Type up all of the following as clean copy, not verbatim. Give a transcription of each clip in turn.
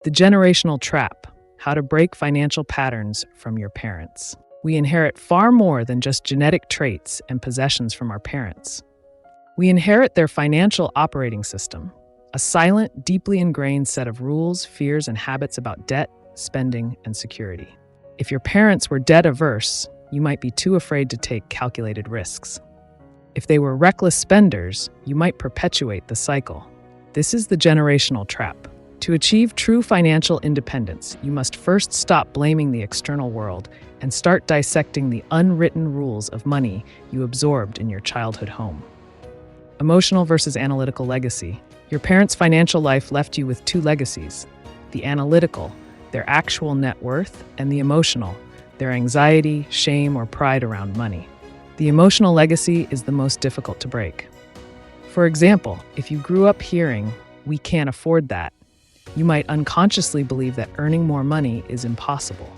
The generational trap: how to break financial patterns from your parents. We inherit far more than just genetic traits and possessions from our parents. We inherit their financial operating system, a silent, deeply ingrained set of rules, fears, and habits about debt, spending, and security. If your parents were debt-averse, you might be too afraid to take calculated risks. If they were reckless spenders, you might perpetuate the cycle. This is the generational trap. To achieve true financial independence, you must first stop blaming the external world and start dissecting the unwritten rules of money you absorbed in your childhood home. Emotional versus analytical legacy. Your parents' financial life left you with two legacies: the analytical, their actual net worth, and the emotional, their anxiety, shame, or pride around money. The emotional legacy is the most difficult to break. For example, if you grew up hearing, "We can't afford that," you might unconsciously believe that earning more money is impossible.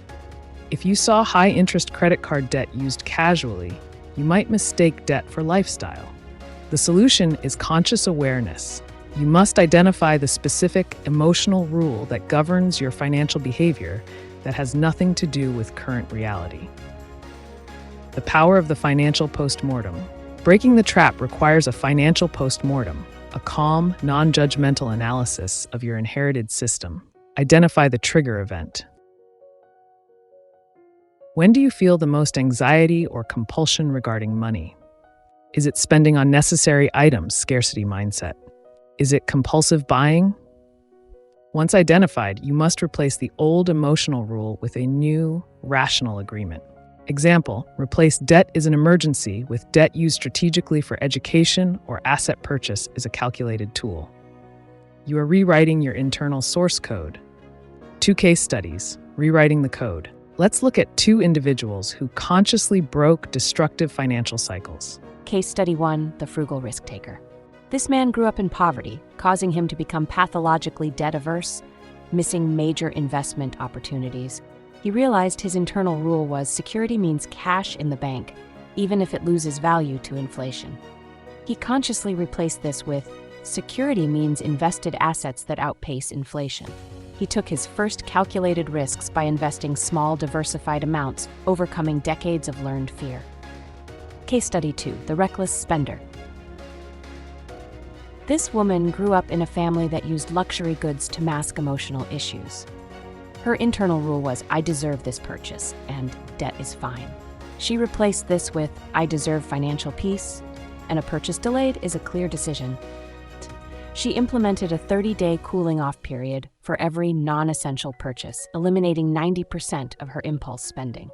If you saw high-interest credit card debt used casually, you might mistake debt for lifestyle. The solution is conscious awareness. You must identify the specific emotional rule that governs your financial behavior that has nothing to do with current reality. The power of the financial post-mortem. Breaking the trap requires a financial post-mortem, a calm, non-judgmental analysis of your inherited system. Identify the trigger event. When do you feel the most anxiety or compulsion regarding money? Is it spending on necessary items, scarcity mindset? Is it compulsive buying? Once identified, you must replace the old emotional rule with a new, rational agreement. Example: replace debt is an emergency with debt used strategically for education or asset purchase is a calculated tool. You are rewriting your internal source code. 2 case studies: rewriting the code. Let's look at 2 individuals who consciously broke destructive financial cycles. Case study 1, the frugal risk taker. This man grew up in poverty, causing him to become pathologically debt-averse, missing major investment opportunities. He realized his internal rule was security means cash in the bank, even if it loses value to inflation. He consciously replaced this with security means invested assets that outpace inflation. He took his first calculated risks by investing small, diversified amounts, overcoming decades of learned fear. Case study 2, the reckless spender. This woman grew up in a family that used luxury goods to mask emotional issues. Her internal rule was, "I deserve this purchase," and "debt is fine." She replaced this with, "I deserve financial peace," and "a purchase delayed is a clear decision." She implemented a 30-day cooling-off period for every non-essential purchase, eliminating 90% of her impulse spending.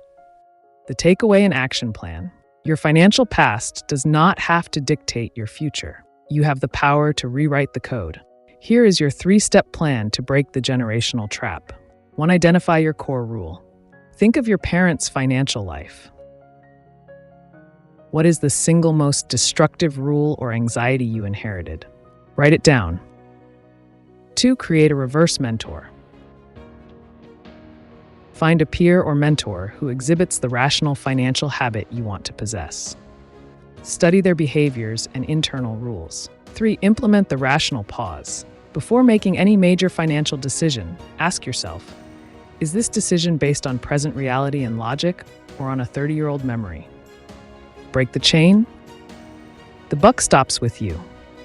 The takeaway and action plan. Your financial past does not have to dictate your future. You have the power to rewrite the code. Here is your 3-step plan to break the generational trap. 1. Identify your core rule. Think of your parents' financial life. What is the single most destructive rule or anxiety you inherited? Write it down. 2. Create a reverse mentor. Find a peer or mentor who exhibits the rational financial habit you want to possess. Study their behaviors and internal rules. 3. Implement the rational pause. Before making any major financial decision, ask yourself, is this decision based on present reality and logic or on a 30-year-old memory? Break the chain? The buck stops with you.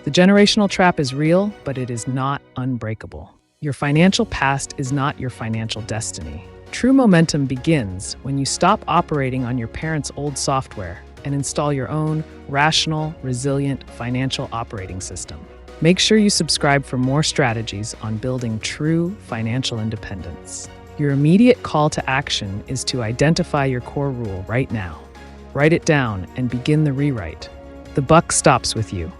The generational trap is real, but it is not unbreakable. Your financial past is not your financial destiny. True momentum begins when you stop operating on your parents' old software and install your own rational, resilient financial operating system. Make sure you subscribe for more strategies on building true financial independence. Your immediate call to action is to identify your core rule right now. Write it down and begin the rewrite. The buck stops with you.